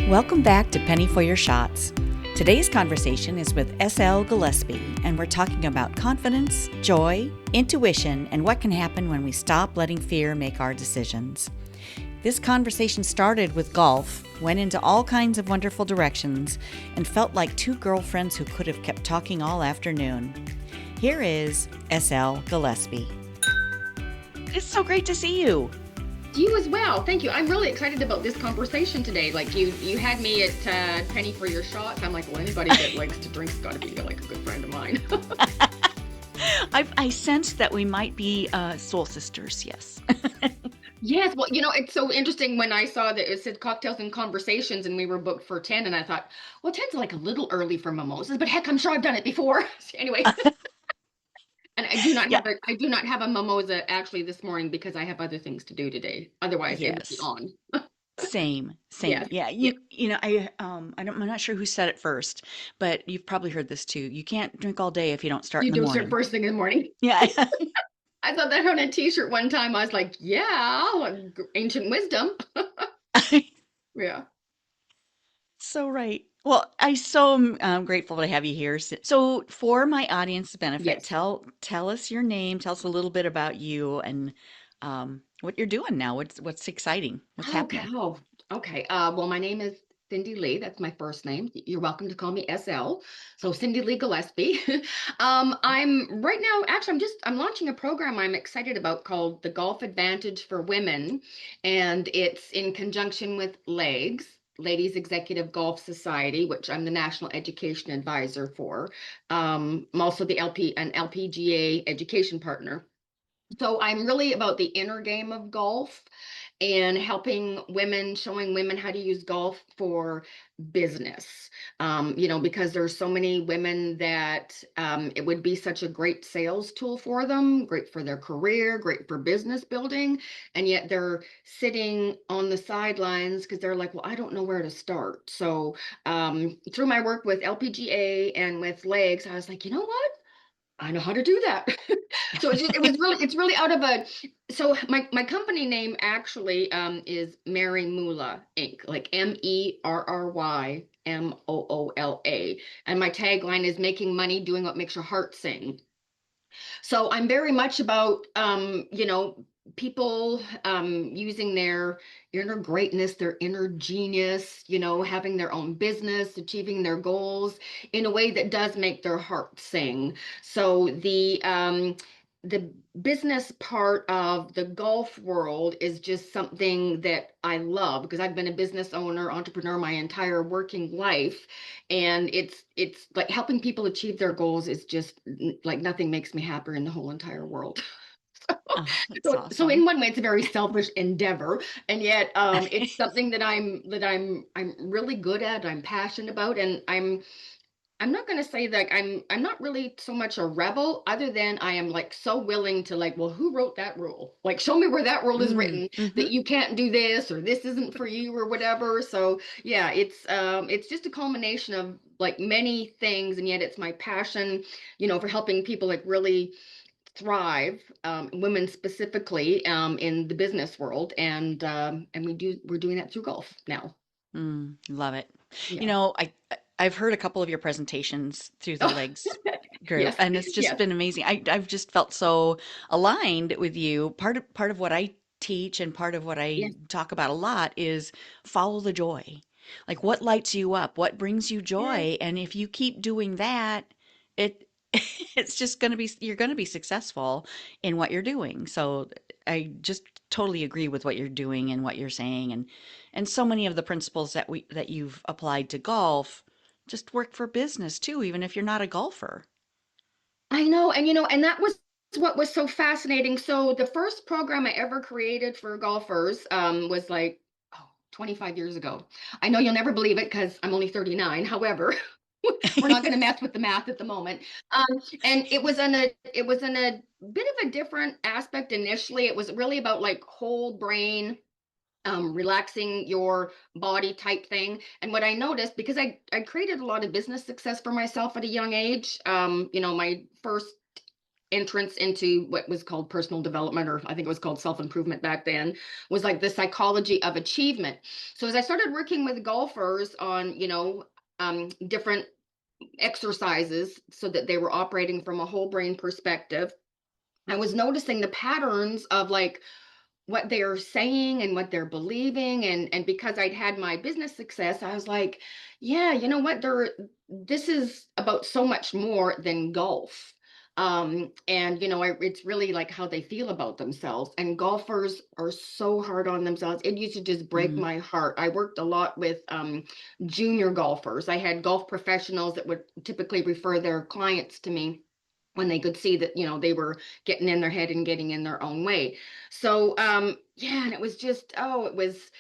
Welcome back to Penny for Your Shots. Today's conversation is with SL Gillespie, and we're talking about confidence, joy, intuition, and what can happen when we stop letting fear make our decisions. This conversation started with golf, went into all kinds of wonderful directions, and felt like two girlfriends who could have kept talking all afternoon. Here is SL Gillespie. It's so great to see you. You as well. Thank you. I'm really excited about this conversation today. Like you had me at Penny for Your Shots. I'm like, well, anybody that likes to drink's got to be like a good friend of mine. I sensed that we might be soul sisters, yes. Yes. Well, it's so interesting when I saw that it said cocktails and conversations and we were booked for 10 and I thought, well, 10's like a little early for mimosas, but heck, I'm sure I've done it before. Anyway. And I do not Yeah. have a mimosa actually this morning because I have other things to do today. Otherwise, it would be Yes. on. Same. Yes. Yeah. Yeah. I'm not sure who said it first, but you've probably heard this too. You can't drink all day if you don't start You in the do start morning. first thing in the morning. Yeah. I saw that on a t-shirt one time. I was like, yeah, like ancient wisdom. Yeah. So right. Well, I so am grateful to have you here. So, for my audience benefit, Yes. tell us your name, tell us a little bit about you, and what you're doing now. What's exciting? What's Okay. happening? Oh, okay. Well, my name is Cindy Lee. That's my first name. You're welcome to call me SL. So Cindy Lee Gillespie. I'm right now, actually, I'm launching a program I'm excited about called the Golf Advantage for Women. And it's in conjunction with LEGS, Ladies Executive Golf Society, which I'm the National Education Advisor for. I'm also an LPGA education partner. So I'm really about the inner game of golf and helping women, showing women how to use golf for business. Because there's so many women that it would be such a great sales tool for them, great for their career, great for business building, and yet they're sitting on the sidelines because they're like, well, I don't know where to start. So through my work with LPGA and with legs, I was like, you know what? I know how to do that. So it's really out of so my company name actually is Mary Moola Inc. like MERRYMOOLA. And my tagline is making money doing what makes your heart sing. So I'm very much about, people using their inner greatness, their inner genius, having their own business, achieving their goals in a way that does make their heart sing. So the business part of the golf world is just something that I love because I've been a business owner, entrepreneur my entire working life. And it's like helping people achieve their goals is just like nothing makes me happier in the whole entire world. Oh, that's So in awesome. one way, it's a very selfish endeavor, and yet it's something that I'm really good at. I'm passionate about, and I'm not going to say that I'm not really so much a rebel, other than I am like so willing to like, well, who wrote that rule? Like, show me where that rule is written Mm-hmm. that you can't do this or this isn't for you or whatever. So yeah, it's just a culmination of like many things, and yet it's my passion, for helping people like really thrive, women specifically, in the business world, and we're doing that through golf now. Love it. You Yeah. know, I've heard a couple of your presentations through the Oh, legs group, yes, and it's just yes, been amazing. I've just felt so aligned with you. Part of what I teach and part of what I yes. talk about a lot is follow the joy. Like what lights you up, what brings you Yes. joy, and if you keep doing that, it it's just going to be you're going to be successful in what you're doing. So I just totally agree with what you're doing and what you're saying, and so many of the principles that you've applied to golf just work for business too, even if you're not a golfer. I know, and that was what was so fascinating. So the first program I ever created for golfers was like 25 years ago. I know you'll never believe it because I'm only 39. However, we're not going to mess with the math at the moment. And it was in a bit of a different aspect initially. It was really about like whole brain, relaxing your body type thing. And what I noticed, because I created a lot of business success for myself at a young age, my first entrance into what was called personal development, or I think it was called self-improvement back then, was like the psychology of achievement. So as I started working with golfers on, different exercises so that they were operating from a whole brain perspective, I was noticing the patterns of like what they're saying and what they're believing, and because I'd had my business success, I was like, yeah, you know what, this is about so much more than golf. And it's really like how they feel about themselves, and golfers are so hard on themselves. It used to just break Mm, my heart. I worked a lot with junior golfers. I had golf professionals that would typically refer their clients to me when they could see that they were getting in their head and getting in their own way. So yeah, and it was just, oh, it was,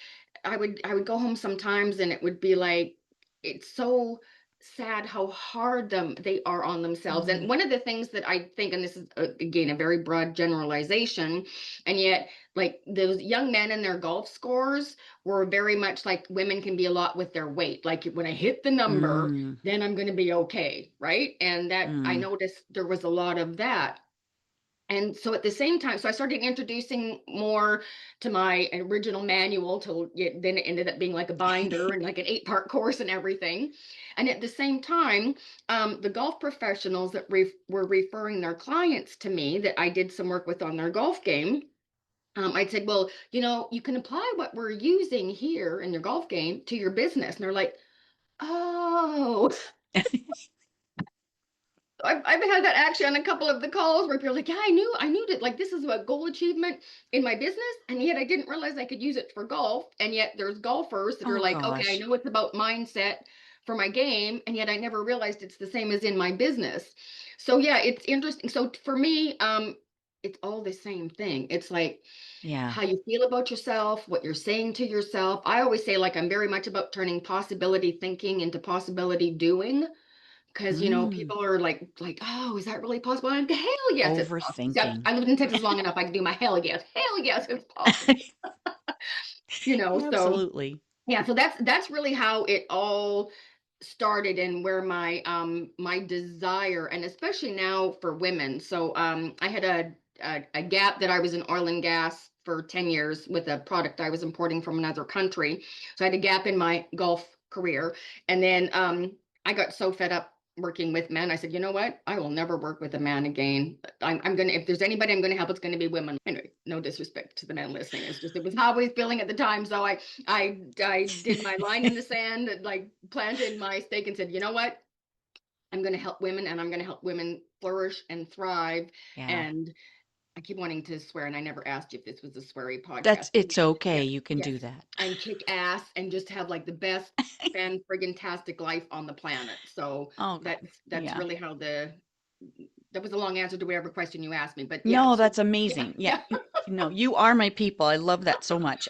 I would go home sometimes and it would be like, it's so sad how hard they are on themselves. And mm, one of the things that I think, and this is again a very broad generalization, and yet like those young men and their golf scores were very much like women can be a lot with their weight. Like when I hit the number, mm, then I'm going to be okay, right? And that I mm. noticed there was a lot of that. And so at the same time, so I started introducing more to my original manual till then it ended up being like a binder and like an 8-part course and everything. And at the same time, the golf professionals that were referring their clients to me that I did some work with on their golf game, I'd said, well, you can apply what we're using here in your golf game to your business. And they're like, oh, I've had that actually on a couple of the calls where people are like, yeah, I knew that like this is a goal achievement in my business, and yet I didn't realize I could use it for golf. And yet there's golfers that are Oh like, okay, I gosh. know it's about mindset for my game, and yet I never realized it's the same as in my business. So yeah, it's interesting. So for me, it's all the same thing. It's like Yeah. how you feel about yourself, what you're saying to yourself. I always say like I'm very much about turning possibility thinking into possibility doing, because Mm. people are like, oh, is that really possible? I'm like, hell yes, it's possible. See, Overthinking. I lived in Texas long enough. I can do my hell yes, it's possible. So Absolutely. yeah, so that's really how it all started, and where my desire, and especially now for women. So I had a gap that I was in oil and gas for 10 years with a product I was importing from another country. So I had a gap in my golf career, and then I got so fed up working with men. I said, you know what? I will never work with a man again. I'm gonna, if there's anybody I'm gonna help, it's gonna be women. Anyway, no disrespect to the men listening. It's just it was how I was feeling at the time. So I did my line in the sand, like planted my stake and said, you know what? I'm going to help women, and I'm going to help women flourish and thrive. Yeah. And I keep wanting to swear, and I never asked you if this was a sweary podcast. That's But it's okay. yes, You can yes. do that. And kick ass and just have like the best fan friggin' tastic life on the planet. So Oh God. that's Yeah. really how that was a long answer to whatever question you asked me. But yeah, No, so that's yeah, amazing. Yeah. yeah. No, you are my people. I love that so much.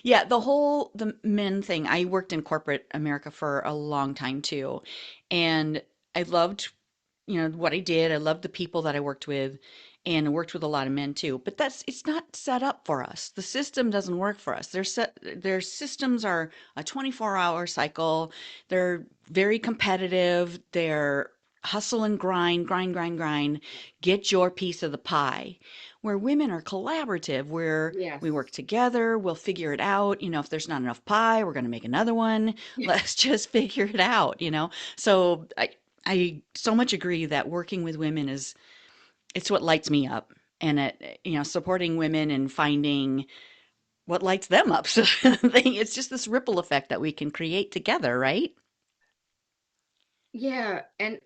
Yeah, the men thing. I worked in corporate America for a long time too, and I loved what I did. I loved the people that I worked with, and I worked with a lot of men too. But it's not set up for us. The system doesn't work for us. Their systems are a 24-hour cycle. They're very competitive. They're hustle and grind, grind, grind, grind. Get your piece of the pie. Where women are collaborative, where we work Yes. together, we'll figure it out. If there's not enough pie, we're going to make another one. Let's just figure it out. So I so much agree that working with women it's what lights me up, and supporting women and finding what lights them up. So it's just this ripple effect that we can create together, right? Yeah, and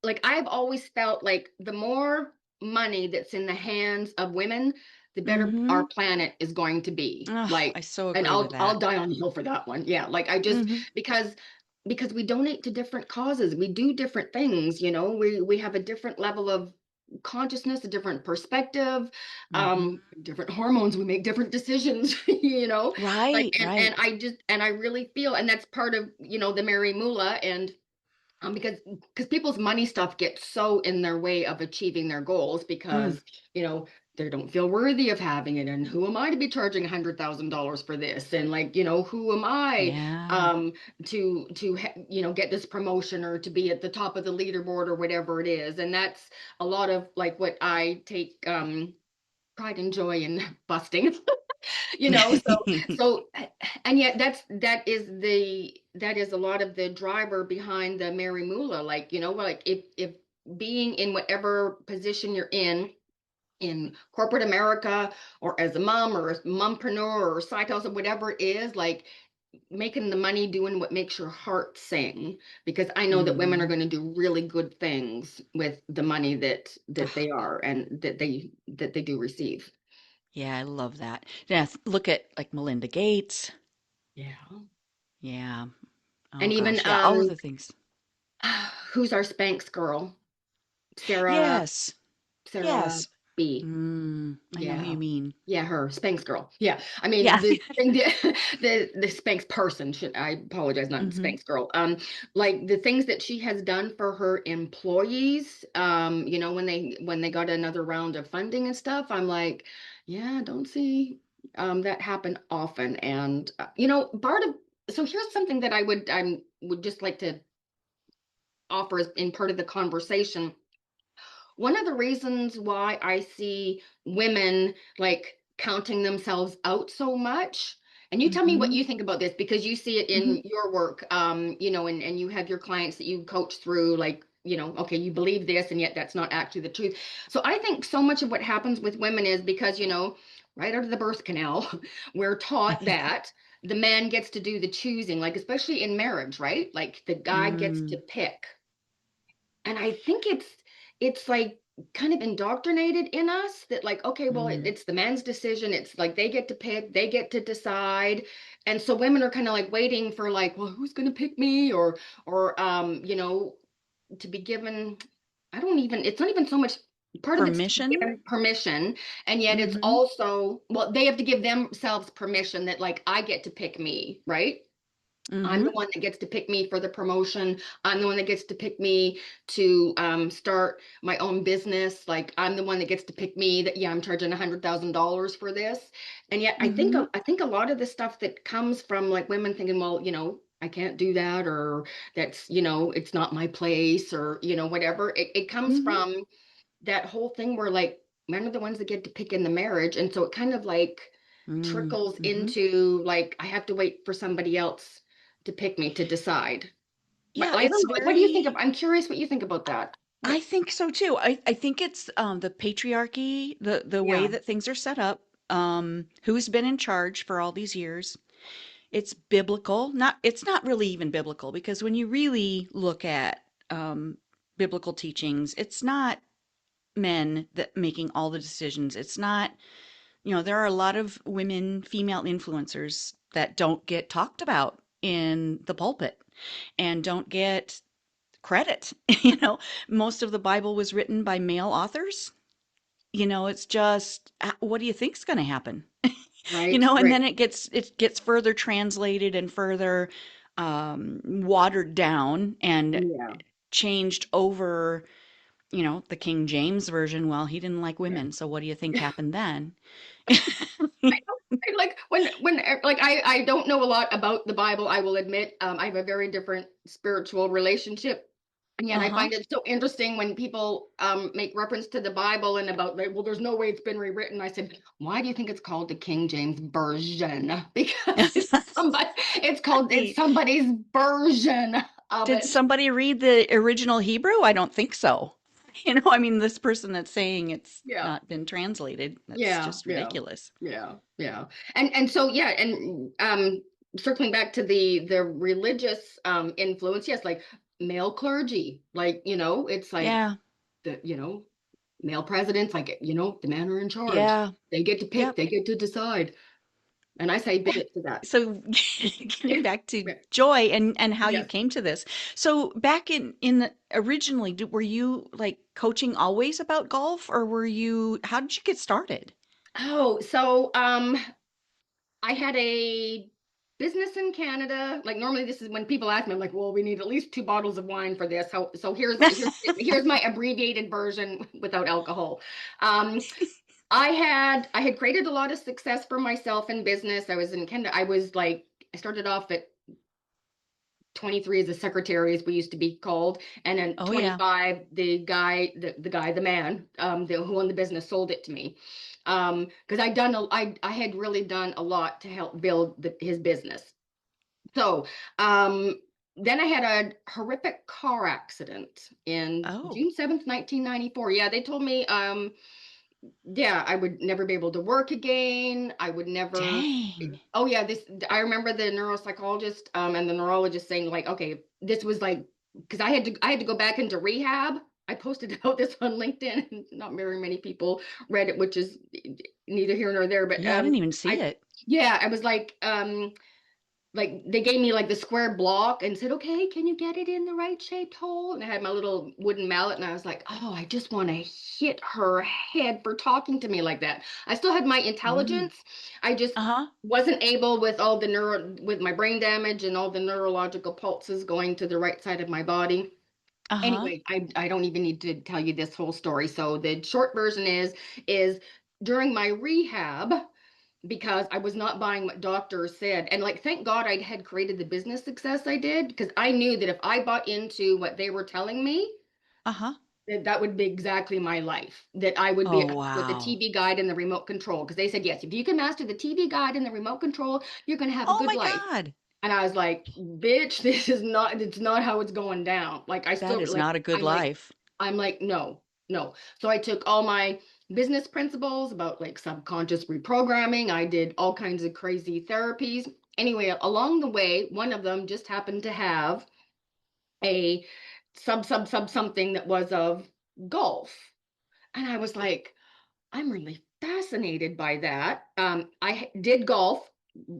like I've always felt like the more money that's in the hands of women, the better Mm-hmm. our planet is going to be. Oh, Like, I so and agree with I'll that. die on the hill for that one. Yeah, like I just Mm-hmm. because we donate to different causes, we do different things, we have a different level of consciousness, a different perspective, Mm-hmm. different hormones, we make different decisions, like Right, and right. I really feel, and that's part of the Mary Mula, and because people's money stuff gets so in their way of achieving their goals, Mm. because you know they don't feel worthy of having it, and who am I to be charging $100,000 for this, and like, who am I Yeah. um get this promotion or to be at the top of the leaderboard or whatever it is. And that's a lot of like what I take pride and joy in busting. So and yet that is a lot of the driver behind the Mary Moolah. Like, like if being in whatever position you're in corporate America, or as a mom or a mompreneur or side hustle, whatever it is, like making the money doing what makes your heart sing, because I know that women are Hmm. going to do really good things with the money that they are and that they do receive. Yeah, I love that. Yeah, look at like Melinda Gates. Yeah. Yeah. Oh And even gosh. Yeah, all of the things. who's our Spanx girl? Sarah Yes. Sarah Yes. B. I know who you Yeah. mean. Yeah, her Spanx girl. Yeah. I mean, Yeah. the thing the Spanx person, should I apologize, not Hmm. Spanx girl. Like the things that she has done for her employees, when they got another round of funding and stuff, I'm like, yeah, don't see that happen often. And part of so here's something that I would just like to offer as in part of the conversation. One of the reasons why I see women like counting themselves out so much, and you tell me what Hmm. you think about this because you see it Hmm. in your work, and you have your clients that you coach through, like, okay, you believe this, and yet that's not actually the truth. So I think so much of what happens with women is because, right out of the birth canal, we're taught that the man gets to do the choosing, like, especially in marriage, right? Like the guy gets to Mm. pick. And I think it's like kind of indoctrinated in us that, like, okay, well, Mm. it's the man's decision. It's like they get to pick, they get to decide. And so women are kind of like waiting for, like, well, who's going to pick me, or to be given, I don't even, it's not even so much, part of it's to be Permission? given permission. And yet it's Hmm. also, well, they have to give themselves permission that, like, I get to pick me, right? I'm the Hmm. one that gets to pick me for the promotion. I'm the one that gets to pick me to start my own business. Like, I'm the one that gets to pick me that, yeah, I'm charging $100,000 for this. And yet Hmm. I think a lot of the stuff that comes from like women thinking, well, I can't do that, or that's, it's not my place, or, whatever. It comes Hmm. from that whole thing where, like, men are the ones that get to pick in the marriage. And so it kind of like trickles Hmm. into, like, I have to wait for somebody else to pick me to decide. But Yeah, I don't it's know. What do you think very, of? I'm curious what you think about that. I What? think so too. I think it's the patriarchy, the way Yeah. that things are set up, who's been in charge for all these years. It's biblical. It's not really even biblical because when you really look at biblical teachings, it's not men that making all the decisions. It's not, there are a lot of women, female influencers that don't get talked about in the pulpit and don't get credit. Most of the Bible was written by male authors. It's just what do you think's going to happen? Right. And Right. then it gets further translated and further watered down and Yeah. changed over, the King James version. Well, he didn't like Yeah. women, so what do you think happened then? I know. Like when like I don't know a lot about the Bible, I will admit. I have a very different spiritual relationship. And yet I Uh-huh. find it so interesting when people make reference to the Bible and about, like, well, there's no way it's been rewritten. I said, why do you think it's called the King James Version? Because it's Right. somebody's version of Did it. somebody read the original Hebrew? I don't think so. I mean, this person that's saying it's Yeah. not been translated, that's Yeah, just yeah, ridiculous. yeah, yeah. And so, yeah, and circling back to the religious influence, yes, like male clergy, like, it's like Yeah. the, male presidents, like, the men are in charge. Yeah. They get to pick, Yep. they get to decide. And I say Yeah. bigot to that. So getting back to joy and how you Yes. came to this. So back in originally, were you like coaching always about golf or how did you get started? Oh, so I had a business in Canada. Like, normally this is when people ask me, I'm like, well, we need at least 2 bottles of wine for this. So here's my abbreviated version without alcohol. Um, I had created a lot of success for myself in business. I was in Canada. I started off at 23 as a secretary, as we used to be called, and then Oh, yeah. 25, the man, who owned the business sold it to me. Because I had really done a lot to help build his business. So, then I had a horrific car accident in Oh, June 7th, 1994. Yeah, they told me, yeah, I would never be able to work again. I would never. dang. Oh yeah, this I remember the neuropsychologist and the neurologist saying like, okay, this was like because I had to go back into rehab. I posted about this on LinkedIn, and not very many people read it, which is neither here nor there. But Yeah, I didn't even see I it. yeah, I was like they gave me like the square block and said, okay, can you get it in the right shaped hole? And I had my little wooden mallet, and I was like, oh, I just want to hit her head for talking to me like that. I still had my Mm. intelligence. I just Uh-huh. wasn't able with all the with my brain damage and all the neurological pulses going to the right side of my body. Uh-huh. Anyway, I don't even need to tell you this whole story. So the short version is during my rehab, because I was not buying what doctors said. And like, thank God I had created the business success I did, because I knew that if I bought into what they were telling me, Uh-huh. that would be exactly my life. That I would be Oh, with the wow. TV guide and the remote control. Because they said, yes, if you can master the TV guide and the remote control, you're going to have a Oh good my life. God. And I was like, bitch, it's not how it's going down. Like, I That still, is like, not a good life. I'm like, no, no. So I took all my business principles about like subconscious reprogramming. I did all kinds of crazy therapies. Anyway, along the way, one of them just happened to have a sub something that was of golf. And I was like, I'm really fascinated by that. I did golf.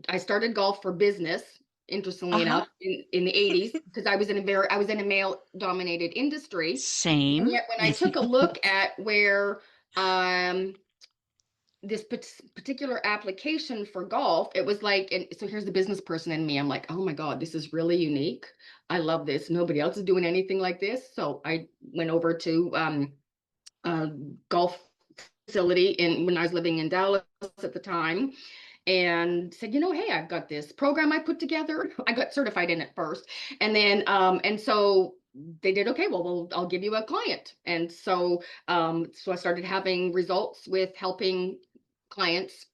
I started golf for business, interestingly Uh-huh. enough, in the 80s, because I was in a male dominated industry. And Same. yet when I took a look at where um this particular application for golf, it was like, and so here's the business person in me. I'm like, oh my God, this is really unique. I love this. Nobody else is doing anything like this. So I went over to a golf facility when I was living in Dallas at the time, and said, hey, I've got this program I put together. I got certified in it first. And then, and so they did, okay, well, I'll give you a client. And so I started having results with helping clients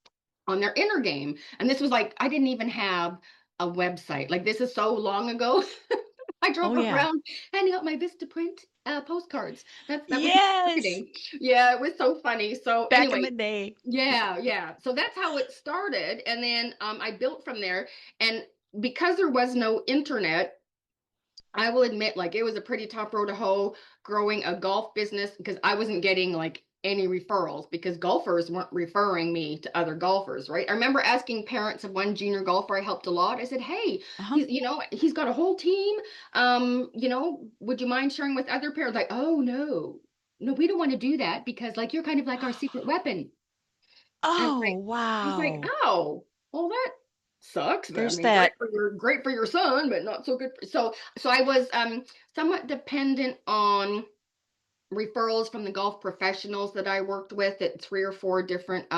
on their inner game. And this was like, I didn't even have a website. Like, this is so long ago. I Oh, drove yeah. around handing out my Vistaprint postcards. That was Yes. marketing. Yeah, it was so funny. So Back in the anyway, day. yeah, yeah. So that's how it started. And then I built from there. And because there was no internet, I will admit, like, it was a pretty tough road to hoe growing a golf business, because I wasn't getting like any referrals, because golfers weren't referring me to other golfers, right? I remember asking parents of one junior golfer I helped a lot. I said, hey, Uh-huh. he's got a whole team. Would you mind sharing with other parents? Like, oh no, no, we don't want to do that, because like you're kind of like our secret weapon. I was Oh, like, I was like, wow. oh, well, that sucks. But I There's mean, that. great for your son, but not so good. So I was somewhat dependent on referrals from the golf professionals that I worked with at three or four different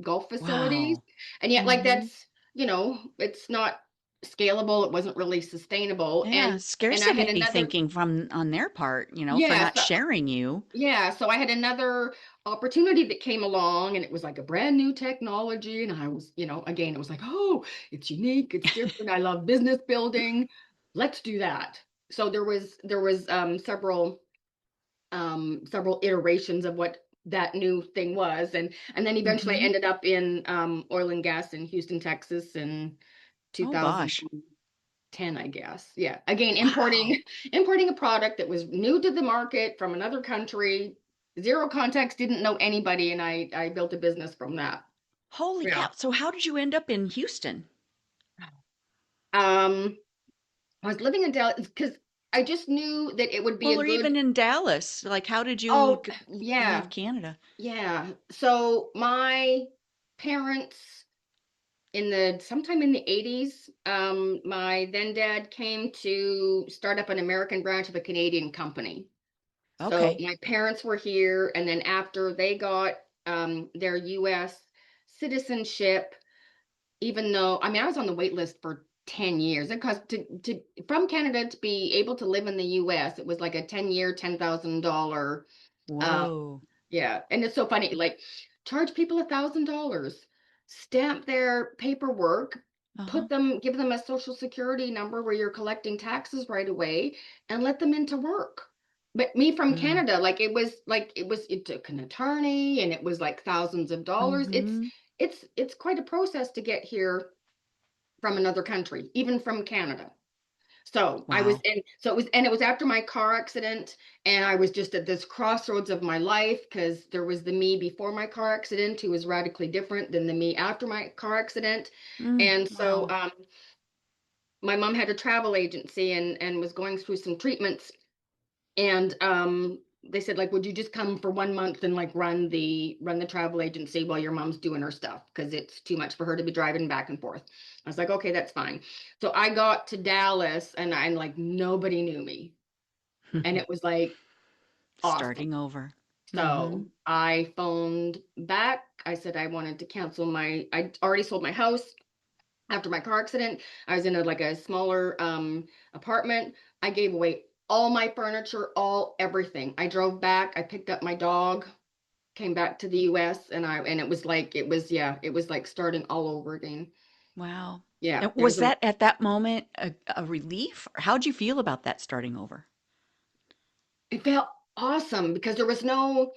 golf facilities. Wow. And yet, like, Mm-hmm. that's, it's not scalable. It wasn't really sustainable. Yeah, And I had scarcity another, thinking from on their part, for yeah, not so sharing you. yeah, so I had another opportunity that came along, and it was like a brand new technology. And I was, again, it was like, oh, it's unique, it's different. I love business building. Let's do that. So there was several iterations of what that new thing was. And then eventually I Mm-hmm. ended up in oil and gas in Houston, Texas in Oh gosh. 2010, I guess. Yeah. Again, Wow. importing a product that was new to the market from another country, zero context, didn't know anybody, and I built a business from that. Holy Yeah. cow. So how did you end up in Houston? Um, I was living in Dallas because I just knew that it would be Well, a or good. even in Dallas. Like how did you Oh, leave yeah, Canada? yeah. So my parents in the sometime in the 80s, my then dad came to start up an American branch of a Canadian company. So Okay. my parents were here, and then after they got their US citizenship, even though, I mean, I was on the wait list for 10 years. It cost to from Canada to be able to live in the US, it was like a 10-year, $10,000. um, Whoa. yeah, and it's so funny, like charge people $1,000, stamp their paperwork, Uh-huh. give them a social security number where you're collecting taxes right away, and let them into work. But me from Mm. Canada, it took an attorney, and it was like thousands of dollars. Mm-hmm. It's quite a process to get here from another country, even from Canada. So I was Wow. in, so it was after my car accident, and I was just at this crossroads of my life because there was the me before my car accident who was radically different than the me after my car accident. And so Wow. my mom had a travel agency and was going through some treatments, and they said, like, would you just come for 1 month and like run the travel agency while your mom's doing her stuff, because it's too much for her to be driving back and forth. I was like, okay, that's fine. So I got to Dallas, and I like nobody knew me, and it was like awesome. Starting over. Mm-hmm. So I phoned back. I said I wanted to cancel I already sold my house after my car accident. I was in like a smaller apartment. I gave away all my furniture, all everything. I drove back. I picked up my dog, came back to the US, and it was like starting all over again. Wow. Yeah, And was that at that moment a relief? Or how'd you feel about that starting over? it felt awesome because there was no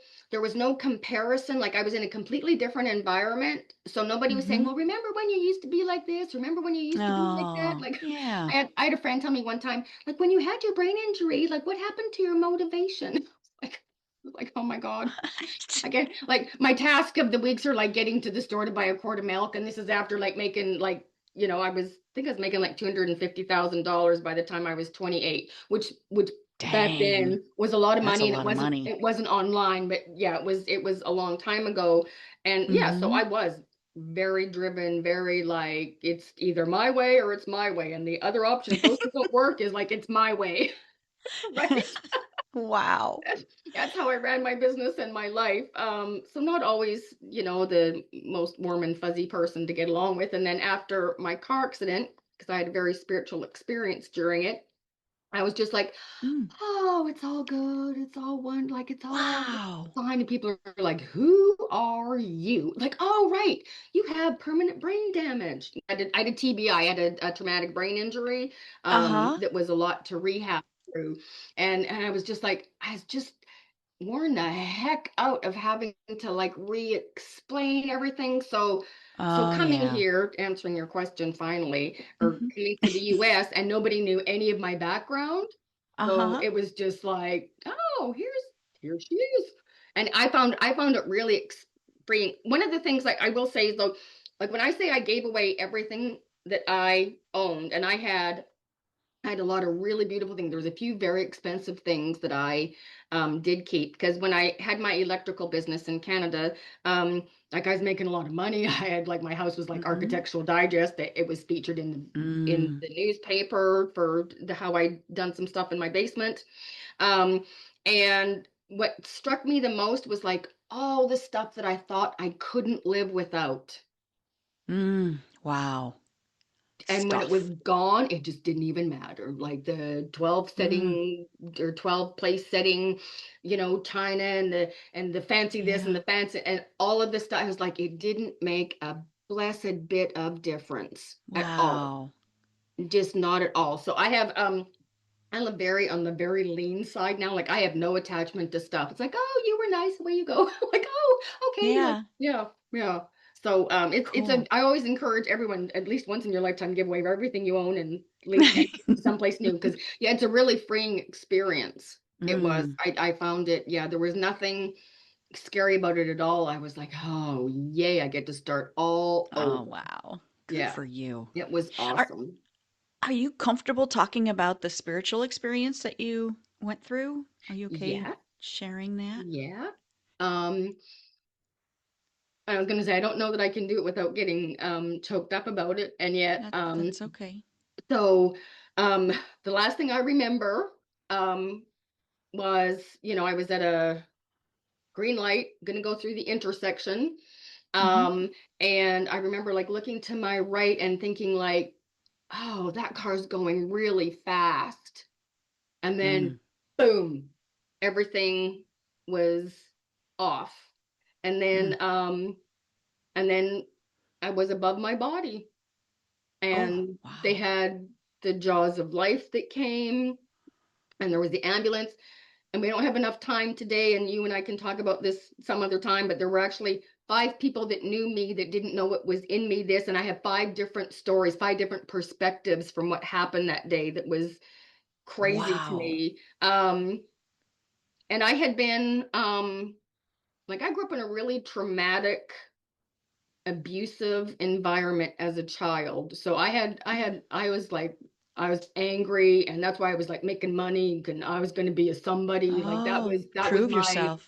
comparison. Like I was in a completely different environment, so nobody was saying, Mm-hmm. well, remember when you used to be like this, remember when you used to be like that. Oh, Like yeah. I had a friend tell me one time, like, when you had your brain injury, like what happened to your motivation? like oh my God. Again, like my task of the weeks are like getting to the store to buy a quart of milk, and this is after like making like, I was making like $250,000 by the time I was 28, which back Dang. then was a lot of That's a money, and lot of money. it wasn't online, but yeah, it was a long time ago. And yeah, so Mm-hmm. I was very driven, very like it's either my way or it's my way, and the other option, if those don't work, is like it's my way. Right. Wow. That's how I ran my business and my life. So not always, the most warm and fuzzy person to get along with. And then after my car accident, because I had a very spiritual experience during it, I was just like, Mm. oh, it's all good. It's all one, like it's all Wow. fine. And people are like, who are you? Like, oh, right. You have permanent brain damage. I did TBI. I had a traumatic brain injury Uh-huh. that was a lot to rehab through. And I was just like, I was just worn the heck out of having to like re-explain everything. So Oh, coming yeah. here, answering your question finally, or Mm-hmm. coming to the US, and nobody knew any of my background. So Uh-huh. it was just like, oh, here she is. And I found it really freeing. One of the things, like I will say is though, like when I say I gave away everything that I owned, and I had a lot of really beautiful things. There was a few very expensive things that I did keep, because when I had my electrical business in Canada, like I was making a lot of money. I had like my house was like Mm-hmm. Architectural Digest. It was featured in Mm. the newspaper for how I done some stuff in my basement. Um, and what struck me the most was like all the stuff that I thought I couldn't live without. Mm. Wow. And when it was Stuff. gone, it just didn't even matter. Like the 12 Mm. setting or 12 place setting, China and the fancy this and Yeah. the fancy and all of this stuff. I was like, it didn't make a blessed bit of difference at all. Wow. Just not at all. So I live very on the very lean side now. Like I have no attachment to stuff. It's like, oh, you were nice, away you go. Like, oh, okay, like Yeah. yeah, yeah. So Cool. I always encourage everyone at least once in your lifetime give away everything you own and and someplace new, because yeah, it's a really freeing experience. It was. Mm. I found it. Yeah, there was nothing scary about it at all. I was like, oh yay, I get to start all Oh, over. wow. Good Yeah, for you. it was Are awesome. are you comfortable talking about the spiritual experience that you went through? Are you okay Yeah, sharing that? yeah. Um, I was gonna say I don't know that I can do it without getting choked up about it. And yet That's okay. so um the last thing I remember um was, I was at green light, gonna go through the intersection. Mm-hmm. Um, and I remember like looking to my right and thinking like, oh, that car's going really fast. And then Mm. boom, everything was off. And Mm. then and then I was above my body, Oh, and they wow. had the jaws of life that came, and there was the ambulance. And we don't have enough time today, and you and I can talk about this some other time, but there were actually 5 people that knew me that didn't know what was in me this, and I have 5 different stories, 5 different perspectives from what happened that day that was crazy to Wow. me. And I had been like I grew up in a really traumatic, abusive environment as a child. So I was like I was angry, and that's why I was like making money and I was going to be a somebody. Like Oh, that was prove my yourself.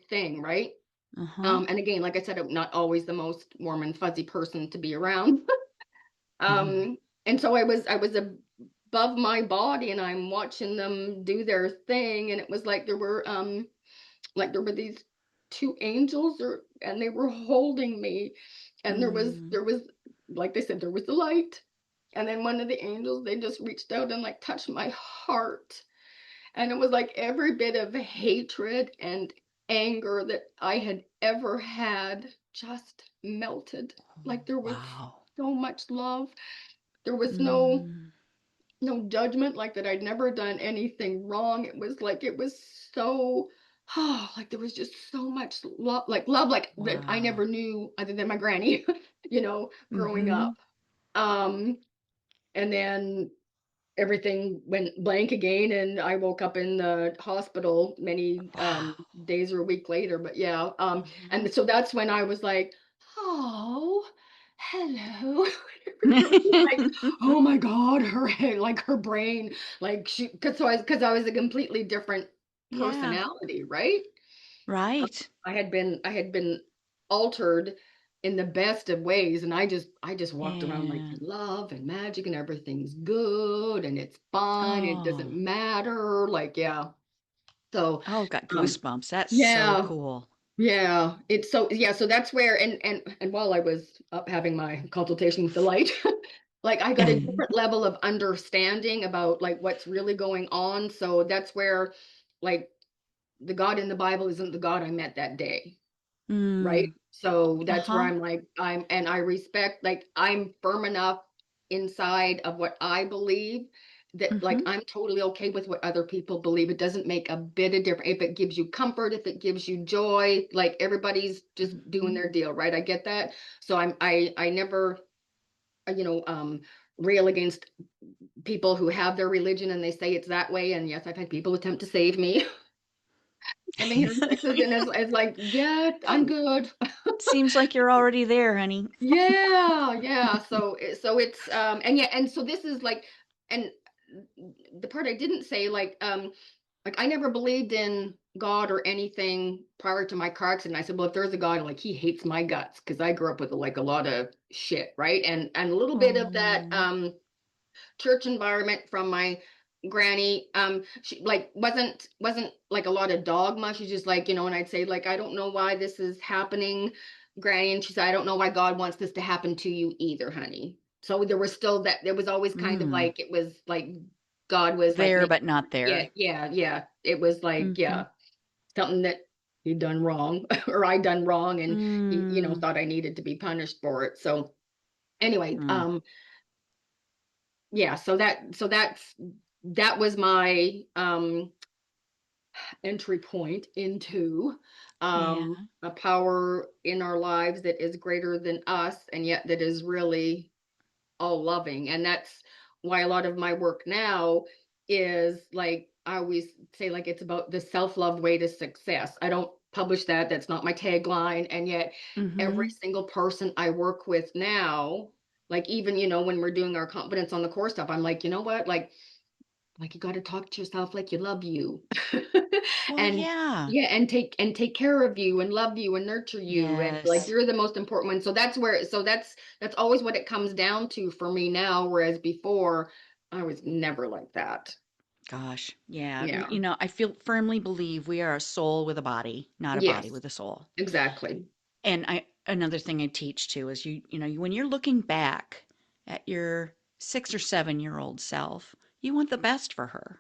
thing, right? Uh-huh. And again, like I said, I'm not always the most warm and fuzzy person to be around. Mm. And so I was above my body, and I'm watching them do their thing, and it was like there were these 2 angels, and they were holding me, and Mm. there was like they said, there was the light, and then one of the angels, they just reached out and like touched my heart, and it was like every bit of hatred and anger that I had ever had just melted. Like there was Wow. so much love. There was Mm. no judgment, like that I'd never done anything wrong. It was like it was so like there was just so much love like that I Wow. never knew other than my granny, growing Mm-hmm. up. Um and then everything went blank again, and I woke up in the hospital many Wow. days or a week later. But yeah, Mm-hmm. and so that's when I was like, oh, hello. It was like, oh my God, her head, like her brain, like she, because I was a completely different Yeah. personality, right? Right. I had been altered in the best of ways, and I just walked around like Yeah. love and magic and everything's good and it's fine, it doesn't Oh. matter, like yeah. So Oh, I've got um goosebumps. That's so yeah, cool. yeah, it's so yeah, so that's where and while I was up having my consultation with the light, like I got a different level of understanding about like what's really going on. So that's where like the God in the Bible isn't the God I met that day, right? Mm. So that's where Uh-huh. I'm like, and I respect, like, I'm firm enough inside of what I believe that, like, Mm-hmm. I'm totally okay with what other people believe. It doesn't make a bit of difference. If it gives you comfort, if it gives you joy, like, everybody's just doing Mm-hmm. their deal, right? I get that. So I never, you know, rail against people who have their religion and they say it's that way. And yes, I've had people attempt to save me living here in Texas, and it's like, yeah, I'm good. Seems like you're already there, honey. Yeah, yeah. So it's and yeah, and so this is like, and the part I didn't say, like I never believed in God or anything prior to my car accident. I said, well, if there's a God, like he hates my guts because I grew up with like a lot of shit, right? And a little bit of that Oh. church environment from my granny. She like wasn't like a lot of dogma. She's just like, and I'd say like, I don't know why this is happening, granny, and she said, I don't know why God wants this to happen to you either, honey. So there was still that, there was always kind of Mm. like, it was like God was like There making, but not yeah, there. yeah, yeah, it was like, Mm-hmm. yeah, something that he'd done wrong or I done wrong, and he, Mm. thought I needed to be punished for it. So anyway, Mm. yeah, that was my entry point into Yeah. a power in our lives that is greater than us, and yet that is really all loving. And that's why a lot of my work now is like, I always say, like, it's about the self-love way to success. I don't publish that, that's not my tagline, and yet every Mm-hmm. single person I work with now, like, even when we're doing our confidence on the core stuff, I'm like, you know what, like you got to talk to yourself like you love you. Well, And yeah. yeah, and take care of you and love you and nurture you, and like Yes. you're the most important one. So that's always what it comes down to for me now, whereas before I was never like that. Gosh, yeah. Yeah. I feel firmly believe we are a soul with a body, not a body Yes, with a soul. exactly. And another thing I teach too is when you're looking back at your 6 or 7 year old self, you want the best for her.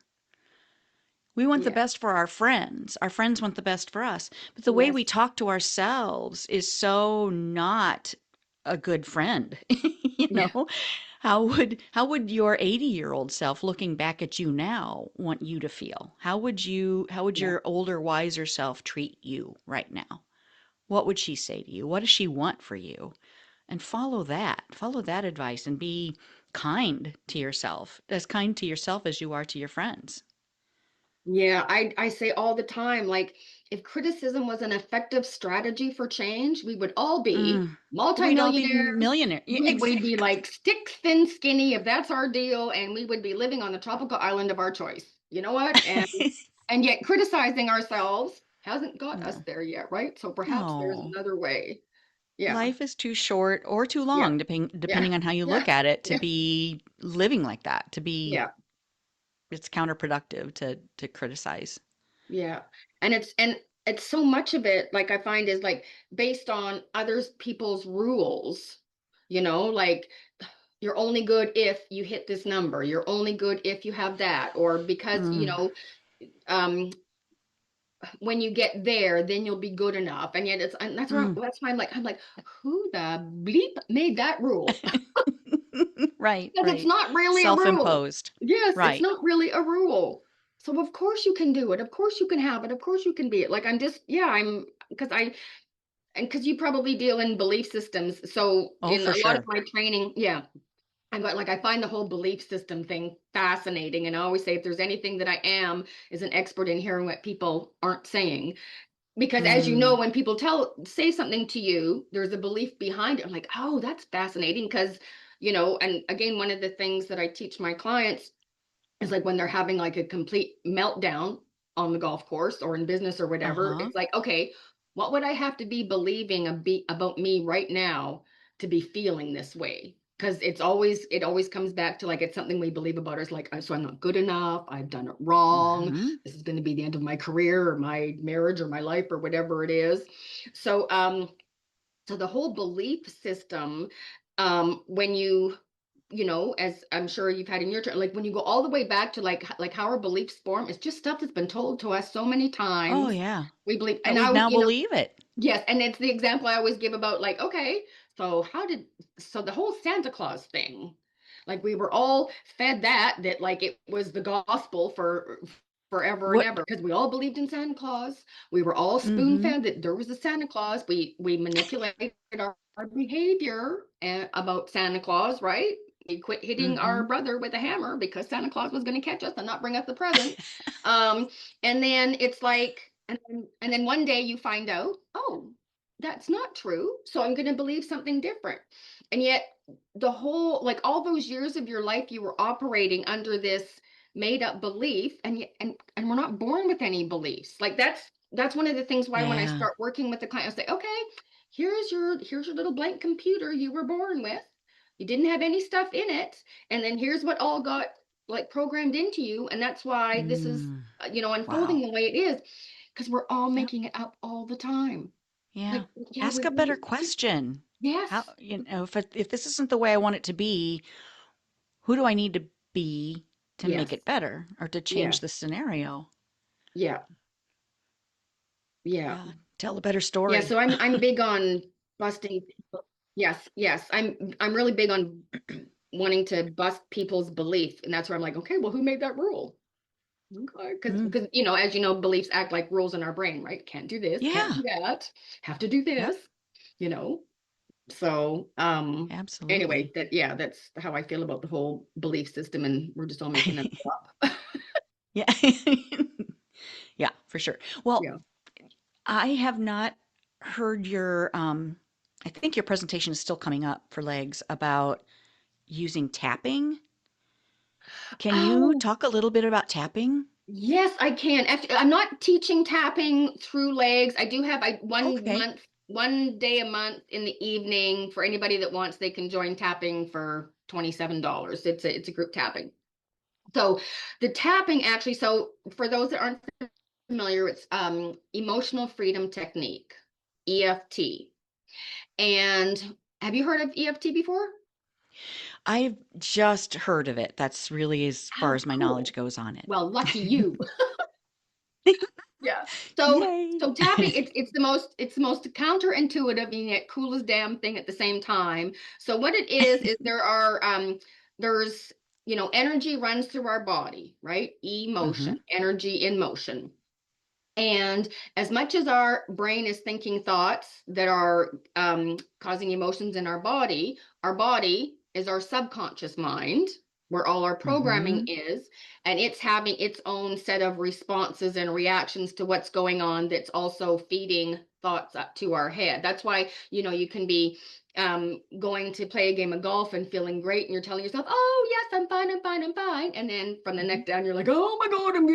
We want the Yeah. best for our friends. Our friends want the best for us. But the way we Yes. talk to ourselves is so not a good friend. Yeah. How would your 80-year-old self looking back at you now want you to feel? How would Yeah. your older, wiser self treat you right now? What would she say to you? What does she want for you? And follow that. Follow that advice and be kind to yourself, as kind to yourself as you are to your friends. Yeah, I say all the time, like, if criticism was an effective strategy for change, we would all be Mm. We'd all be multimillionaires. millionaire. Yeah, We'd be exactly. like stick thin skinny if that's our deal, and we would be living on the tropical island of our choice. You know what? And yet criticizing ourselves hasn't got us No. there yet, right? So perhaps there's No. another way. Yeah, Life is too short or too yeah, long, yeah, depending on how you yeah, look at it, to yeah, be living like that, yeah. it's counterproductive to criticize. Yeah. And it's so much of it, like I find is like based on others people's rules, like you're only good if you hit this number. You're only good if you have that. Or because, Mm. um, when you get there, then you'll be good enough. And yet and Mm. that's why I'm like, who the bleep made that rule? Right, Because it's right. not really a rule. Self-imposed. Yes, it's Right. not really a rule. So of course you can do it. Of course you can have it. Of course you can be it. Like I'm just, yeah, because because you probably deal in belief systems. So Oh, in for a lot of sure. my training, yeah, I find the whole belief system thing fascinating. And I always say if there's anything that I am is an expert in hearing what people aren't saying. Because as you know, Mm. when people say something to you, there's a belief behind it. I'm like, oh, that's fascinating because, and again, one of the things that I teach my clients is like when they're having like a complete meltdown on the golf course or in business or whatever, Uh-huh. it's like, okay, what would I have to be believing about me right now to be feeling this way? Because it always comes back to like it's something we believe about us, like, so I'm not good enough, I've done it wrong, Mhm. this is going to be the end of my career or my marriage or my life or whatever it is. So the whole belief system, when as I'm sure you've had in your turn, like when you go all the way back to like how our beliefs form, it's just stuff that's been told to us so many Oh, times. yeah. We believe, That and we now believe it. yes, and it's the example I always give about like, okay, so so the whole Santa Claus thing, like we were all fed that like it was the gospel for forever and What ever because we all believed in Santa Claus. We were all spoon Mhm. fed that there was a Santa Claus. We manipulated our behavior about Santa Claus, right? We quit hitting our Mhm. brother with a hammer because Santa Claus was going to catch us and not bring us the present. Um, and then it's like, and then one day you find out, oh, that's not true. So I'm going to believe something different. And yet, the whole, like all those years of your life, you were operating under this made up belief, and we're not born with any beliefs. Like that's one of the things why when I Yeah. start working with the client, I say, okay, here's your little blank computer you were born with. You didn't have any stuff in it, and then here's what all got like programmed into you, and that's why this is Mm. unfolding Wow. the way it is because we're all Yep. making it up all the time. Yeah. Like, yeah, Ask we a better really, question. yes, How, if this isn't the way I want it to be, who do I need to be to make yes, it better or to change yes, the scenario? yeah, yeah, Yeah. Tell a better yeah. story. So I'm big on busting people. Yes, yes, I'm really big on wanting to bust people's belief, and that's where I'm like, okay, well, who made that rule? Okay, Mm. because as you know, beliefs act like rules in our brain, right? Can't do this, can't do Yeah. that, have to do Yep. this, you know. So, anyway, Absolutely. that's how I feel about the whole belief system, and we're just all making it up. Yeah. Yeah, for sure. Well, Yeah. I have not heard I think your presentation is still coming up for legs about using tapping. Can you Oh, talk a little bit about tapping? yes, I can. Actually, I'm not teaching tapping through legs. I do have Okay. one day a month in the evening for anybody that wants. They can join tapping for $27. It's a group tapping. So the tapping actually, so for those that aren't familiar, it's emotional freedom technique, EFT. And have you heard of EFT before? I've just heard of it. That's really as far Oh, as my knowledge cool. goes on it. Well, lucky you. Yeah. So Yay. so tapping, it's the most counterintuitive and yet coolest damn thing at the same time. So what it is there's energy runs through our body, right? Emotion, Hmm. energy in motion. And as much as our brain is thinking thoughts that are causing emotions in our body is our subconscious mind, where all our programming Hmm. is, and it's having its own set of responses and reactions to what's going on that's also feeding thoughts up to our head. That's why, you can be going to play a game of golf and feeling great, and you're telling yourself, oh, yes, I'm fine, I'm fine, I'm fine. And then from the Hmm. neck down, you're like, oh my God, I'm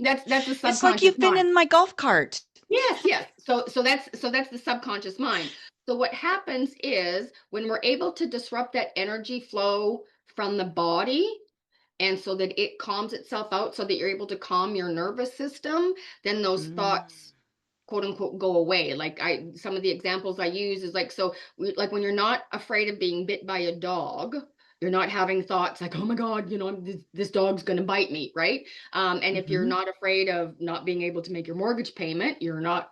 that's the It's like subconscious you've been mind. in my golf cart. Yes, yes. So that's the subconscious mind. So what happens is when we're able to disrupt that energy flow from the body, and so that it calms itself out so that you're able to calm your nervous system, then those Mm. thoughts quote unquote go away. Like some of the examples I use is like, like when you're not afraid of being bit by a dog, you're not having thoughts like, oh my God, this dog's going to bite me, right? And if you're Hmm. not afraid of not being able to make your mortgage payment, you're not,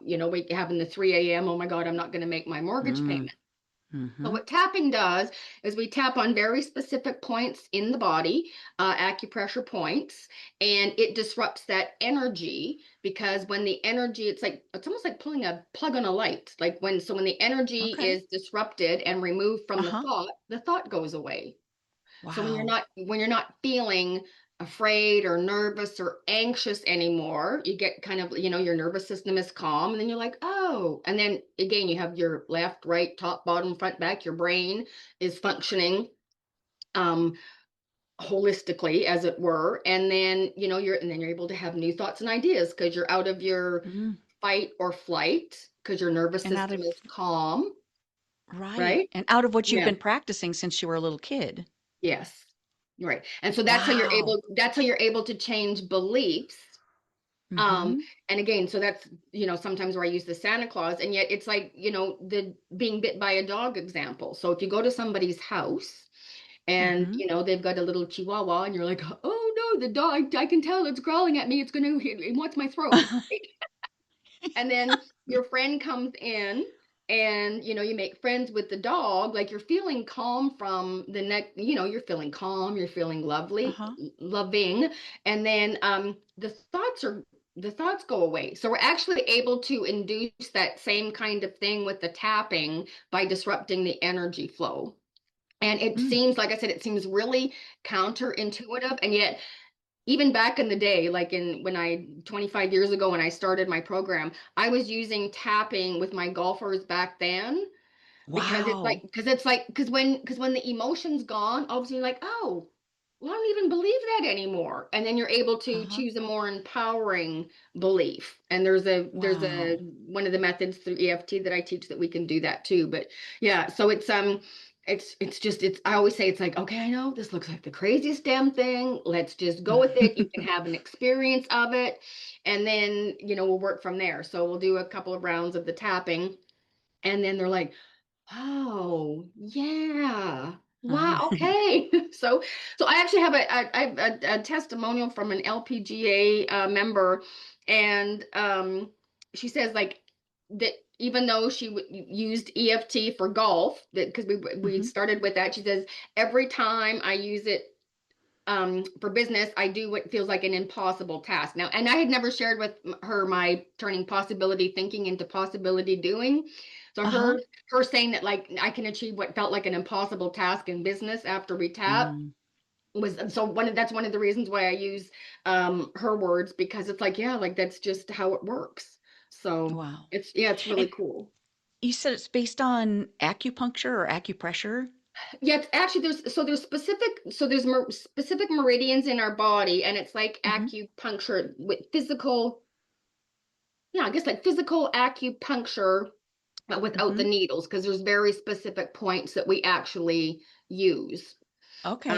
having the 3 a.m., oh my God, I'm not going to make my mortgage Mm. payment. So Hmm. what tapping does is we tap on very specific points in the body, acupressure points, and it disrupts that energy because when the energy, it's almost like pulling a plug on a light. Like when the energy Okay. is disrupted and removed from Uh-huh. the thought goes away. So Wow. when you're not feeling afraid or nervous or anxious anymore, you get kind of, your nervous system is calm, and then you're like, oh, and then again, you have your left, right, top, bottom, front, back, your brain is functioning um holistically, as it were. And then, you're able to have new thoughts and ideas because you're out of your Mm. fight or flight because your nervous And out system of is calm, right. right? And out of what you've Yeah. been practicing since you were a little kid. Yes. Right. And so Wow. that's how you're able to change beliefs. Um, Hmm. and again, so that's, sometimes where I use the Santa Claus, and yet it's like, the being bit by a dog example. So if you go to somebody's house and, Hmm. they've got a little chihuahua and you're like, oh no, the dog, I can tell it's growling at me. It wants my throat. And then your friend comes in and you make friends with the dog, like you're feeling calm from the neck, you're feeling calm, you're feeling Uh-huh. loving. And then the thoughts go away. So we're actually able to induce that same kind of thing with the tapping by disrupting the energy flow. And it Mm. seems, like I said, it seems really counterintuitive, and yet even back in the day, like 25 years ago when I started my program, I was using tapping with my golfers back then because Wow. because when the emotion's gone, all of a sudden you're like, oh, well, I don't even believe that anymore. And then you're able to Uh-huh. choose a more empowering belief. And there's a Wow. one of the methods through EFT that I teach that we can do that too. But yeah, so it's I always say it's like, okay, I know this looks like the craziest damn thing. Let's just go with it. You can have an experience of it, and then we'll work from there. So we'll do a couple of rounds of the tapping, and then they're like, oh, yeah. Uh-huh. Wow. Okay. So I actually have a testimonial from an LPGA member, and she says like that even though she used EFT for golf, that because we Hmm. started with that, she says every time I use it for business, I do what feels like an impossible task. Now, and I had never shared with her my turning possibility thinking into possibility doing. So Uh-huh. her saying that like I can achieve what felt like an impossible task in business after we tap Mm. was that's one of the reasons why I use her words, because it's like, yeah, like that's just how it works. So Wow. it's really And cool. you said it's based on acupuncture or acupressure? Yeah, it's actually there's specific meridians in our body, and it's like Hmm. acupuncture with physical, yeah, I guess like physical acupuncture, but without the Hmm. needles, because there's very specific points that we actually use. Okay.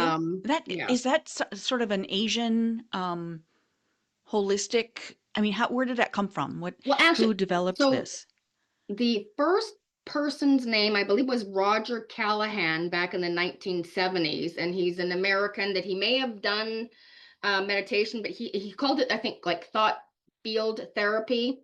That Yeah. is that sort of an Asian holistic. I mean, how where did that come from? What Well, actually, who developed so this? the first person's name, I believe, was Roger Callahan back in the 1970s, and he's an American that he may have done meditation, but he called it, I think, like thought field therapy.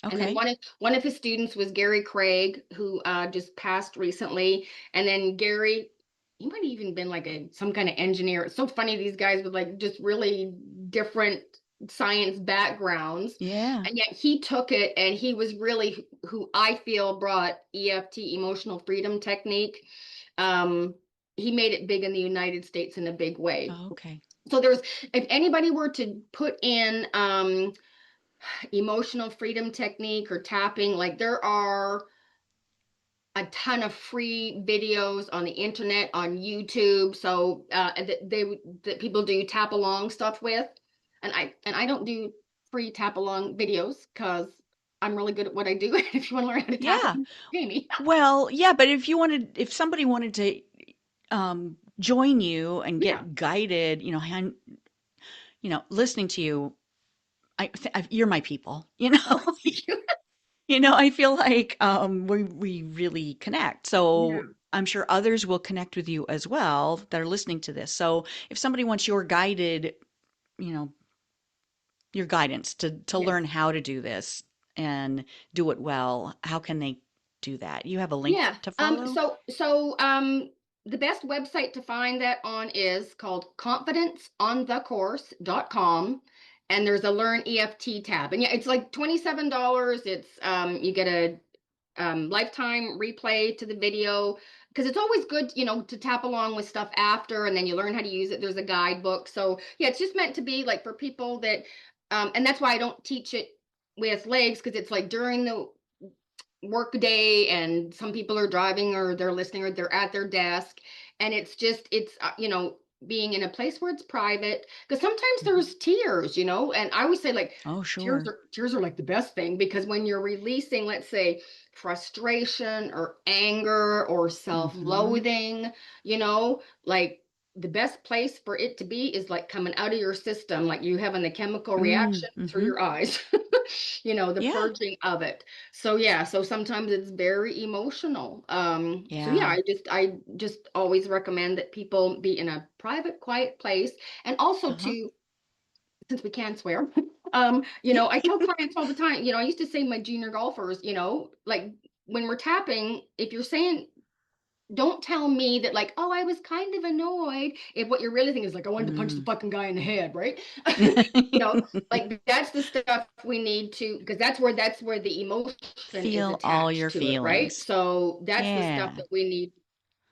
And then Okay. one of his students was Gary Craig, who just passed recently. And then Gary, he might have even been like some kind of engineer. It's so funny, these guys with like just really different science backgrounds. Yeah. And yet he took it and he was really who I feel brought EFT, emotional freedom technique. Um, he made it big in the United States in a big way. Oh, okay. So if anybody were to put in emotional freedom technique or tapping, like there are a ton of free videos on the internet, on YouTube. So that people do tap along stuff with, and I don't do free tap along videos because I'm really good at what I do. If you want to learn how to tap, Yeah. you pay me. Well, yeah, but if somebody wanted to join you and Yeah. get guided, listening to you, you're my people. Oh, thank you. I feel like we really connect. Yeah. So I'm sure others will connect with you as well that are listening to this. So if somebody wants you know, your guidance to Yes. learn how to do this and do it well, how can they do that? You have a link Yeah. to follow? The best website to find that on is called confidenceonthecourse.com. And there's a Learn EFT tab. And yeah, it's like $27. It's you get a lifetime replay to the video because it's always good, to tap along with stuff after and then you learn how to use it. There's a guidebook. So yeah, it's just meant to be like for people that and that's why I don't teach it with legs because it's like during the work day and some people are driving or they're listening or they're at their desk and it's being in a place where it's private because sometimes Mhm. there's tears, and I always say like Oh, tears sure. are tears are like the best thing because when you're releasing, let's say, frustration or anger or Mhm. self-loathing, like the best place for it to be is like coming out of your system, like you having the chemical reaction through Mhm. your eyes, the Yeah. purging of it. So yeah, so sometimes it's very emotional. So yeah, Yeah. I just always recommend that people be in a private, quiet place. And also Uh-huh. to, since we can swear, I tell clients all the time, I used to say my junior golfers, like when we're tapping, if you're saying don't tell me that like, oh, I was kind of annoyed. If what you're really thinking is like, I wanted to punch the Mm. fucking guy in the head, right? you know, like that's the stuff we need to, because that's where the emotion is Feel all attached your to it, right? feelings. So that's the stuff Yeah. that we need.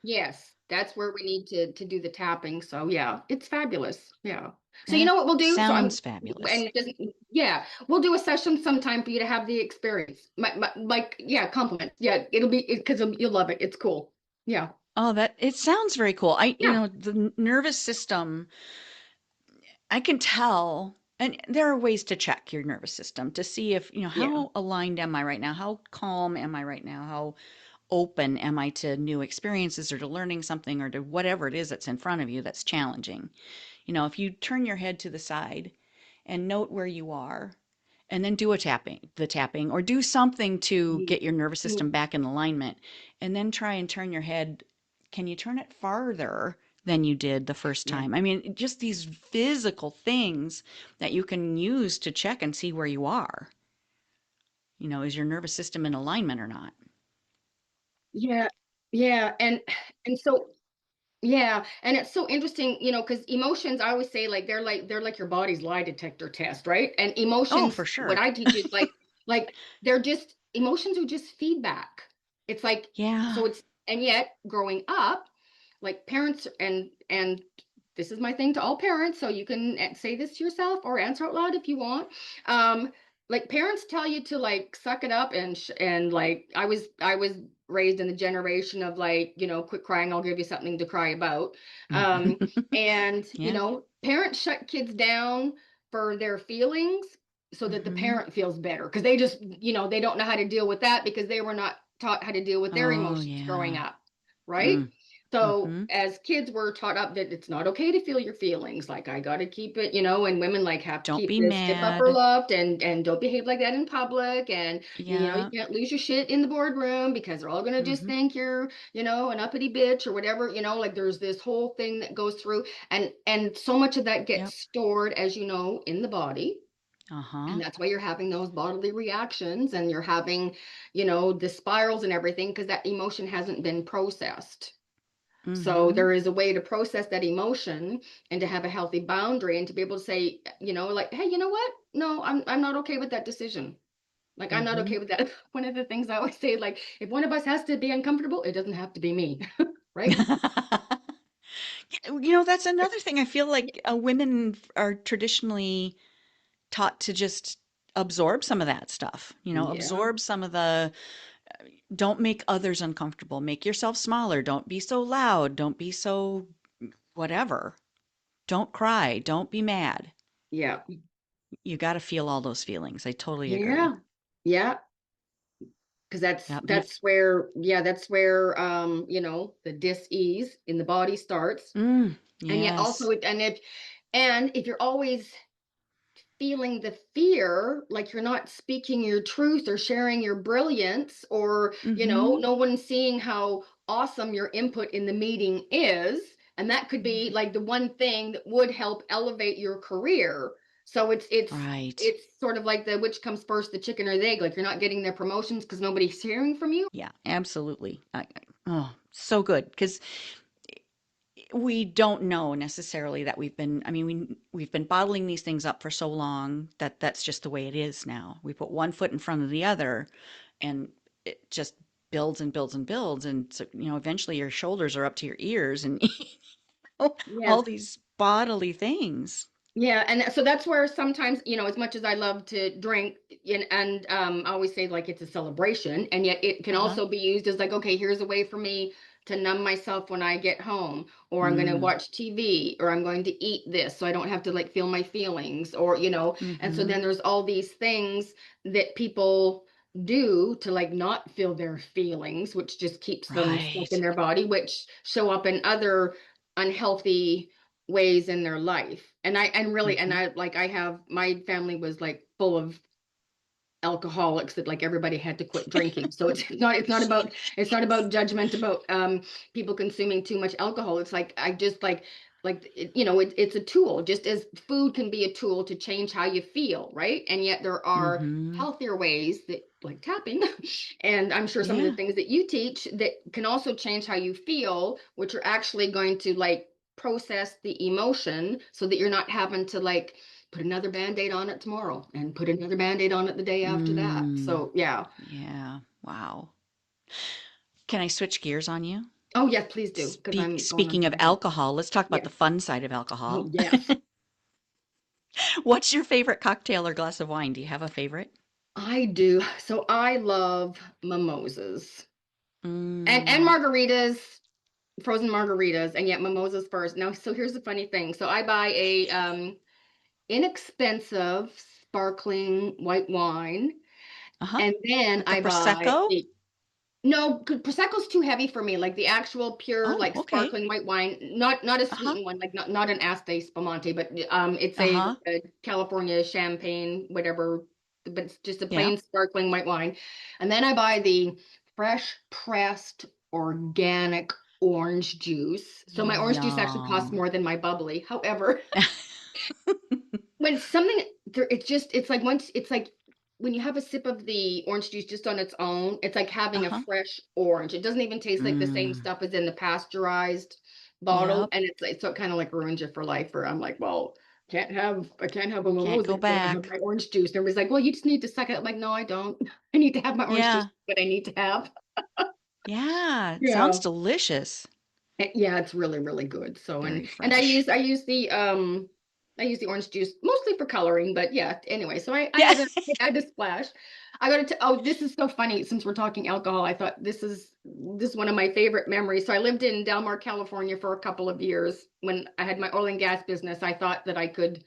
Yes, that's where we need to do the tapping. So yeah, it's fabulous. Yeah. So you That know what we'll do? sounds And fabulous. it doesn't, yeah, we'll do a session sometime for you to have the experience. Like, yeah, compliments. Yeah, it'll be because you'll love it. It's cool. Yeah. Oh, that it sounds very cool. Yeah. The nervous system, I can tell, and there are ways to check your nervous system to see if, Yeah. how aligned am I right now? How calm am I right now? How open am I to new experiences or to learning something or to whatever it is that's in front of you that's challenging? If you turn your head to the side and note where you are and then do the tapping, or do something to Mm, get your nervous mm, system back in alignment, and then try and turn your head. Can you turn it farther than you did the first yeah. time? I mean, just these physical things that you can use to check and see where you are. Is your nervous system in alignment or not? Yeah. Yeah. And so yeah, and it's so interesting, because emotions, I always say like they're like your body's lie detector test, right? And Oh, emotions, for what sure. I teach is like they're just emotions are just feedback. It's like Yeah. so it's and yet growing up, like parents and this is my thing to all parents, so you can say this to yourself or answer out loud if you want. Um, like parents tell you to like suck it up and like I was raised in the generation of like, quit crying, I'll give you something to cry about. Um, and, Yeah. parents shut kids down for their feelings so that the Hmm. parent feels better because they just, they don't know how to deal with that because they were not taught how to deal with their Oh, emotions growing yeah. up. Right. Mm. So Mm-hmm. as kids, we're taught up that it's not okay to feel your feelings. Like I got to keep it, and women like have to Don't keep be this stiff upper mad. lip and don't behave like that in public. And you Yeah. can't lose your shit in the boardroom because they're all gonna just Mm-hmm. think you're, an uppity bitch or whatever. Like there's this whole thing that goes through, and so much of that gets Yep. stored, as you know, in the body. Uh-huh. And that's why you're having those bodily reactions and you're having, the spirals and everything because that emotion hasn't been processed. So Mm-hmm. there is a way to process that emotion and to have a healthy boundary and to be able to say, like, hey, you know what? No, I'm not okay with that decision. Like I'm not Mm-hmm. okay with that. One of the things I always say, like, if one of us has to be uncomfortable, it doesn't have to be me, right? That's another thing. I feel like women are traditionally taught to just absorb some of that stuff, Yeah. absorb some of the, don't make others uncomfortable, make yourself smaller, don't be so loud, don't be so whatever, don't cry, don't be mad. Yeah. You got to feel all those feelings. I totally agree. Yeah. Yeah. Because Yep. And if, that's where, yeah, that's where the dis-ease in the body starts. And yet also yes. and if you're always feeling the fear, like you're not speaking your truth or sharing your brilliance, or, Mm-hmm. no one's seeing how awesome your input in the meeting is. And that could be like the one thing that would help elevate your career. So Right. it's sort of like the which comes first, the chicken or the egg. Like you're not getting their promotions because nobody's hearing from you. Yeah, absolutely. Oh, so good. Because we don't know necessarily that I mean, we've been bottling these things up for so long that that's just the way it is now. We put one foot in front of the other and it just builds and builds and builds. And so, eventually your shoulders are up to your ears and all Yes. these bodily things. Yeah, and so that's where sometimes, as much as I love to drink, I always say like it's a celebration, and yet it can Uh-huh. also be used as like, okay, here's a way for me to numb myself when I get home, or I'm going to Mm. watch TV, or I'm going to eat this, so I don't have to like feel my feelings, or and so Mm-hmm. then there's all these things that people do to like not feel their feelings, which just keeps them stuck in Right. their body, which show up in other unhealthy ways in their life. And really, and Mm-hmm. I like I have my family was like full of alcoholics that like everybody had to quit drinking. So it's not about judgment about people consuming too much alcohol. It's like I just it's a tool, just as food can be a tool to change how you feel, right? And yet there are Mm-hmm. healthier ways that like tapping and I'm sure some of the Yeah. things that you teach that can also change how you feel, which are actually going to like process the emotion so that you're not having to like put another band-aid on it tomorrow and put another band-aid on it the day after that. Mm. So yeah. Yeah. Wow. Can I switch gears on you? Oh yes, please do, because I'm going on Speaking of tangent. alcohol, let's talk about Yes. the fun side of Oh alcohol. yes. What's your favorite cocktail or glass of wine? Do you have a favorite? I do. So I love mimosas and Mm. margaritas, frozen margaritas, and yet mimosas first. Now, so here's the funny thing. So I buy a inexpensive sparkling white wine, Uh-huh. and then Like a I buy prosecco? a no, Prosecco's too heavy for me. Like the actual pure, Oh, like okay. sparkling white wine, not a Uh-huh. sweetened one, like not an Asti Spumante, but it's Uh-huh. a California champagne, whatever, but it's just a Yeah. plain sparkling white wine. And then I buy the fresh pressed organic orange juice. So my orange juice actually costs Yum. more than my bubbly. However, when something there it's like once it's like when you have a sip of the orange juice just on its own, it's like having a Uh-huh. fresh orange. It doesn't even taste like the same Mm. stuff as in the pasteurized bottle, Yep. and it's like so it kind of like ruins you for life. Or I'm like, well, I can't have a Can't mimosa go until I have back. my orange juice. And everybody's like, well, you just need to suck it. I'm like, no, I don't. I need to have my orange juice, Yeah. but I need to have. Yeah. Sounds Yeah. delicious. Yeah, it's really, really good. So Very and fresh. I use the orange juice mostly for coloring, but yeah, anyway, so I Yeah. add a splash. I got to oh, this is so funny since we're talking alcohol. I thought this is one of my favorite memories. So I lived in Del Mar, California for a couple of years when I had my oil and gas business. I thought that I could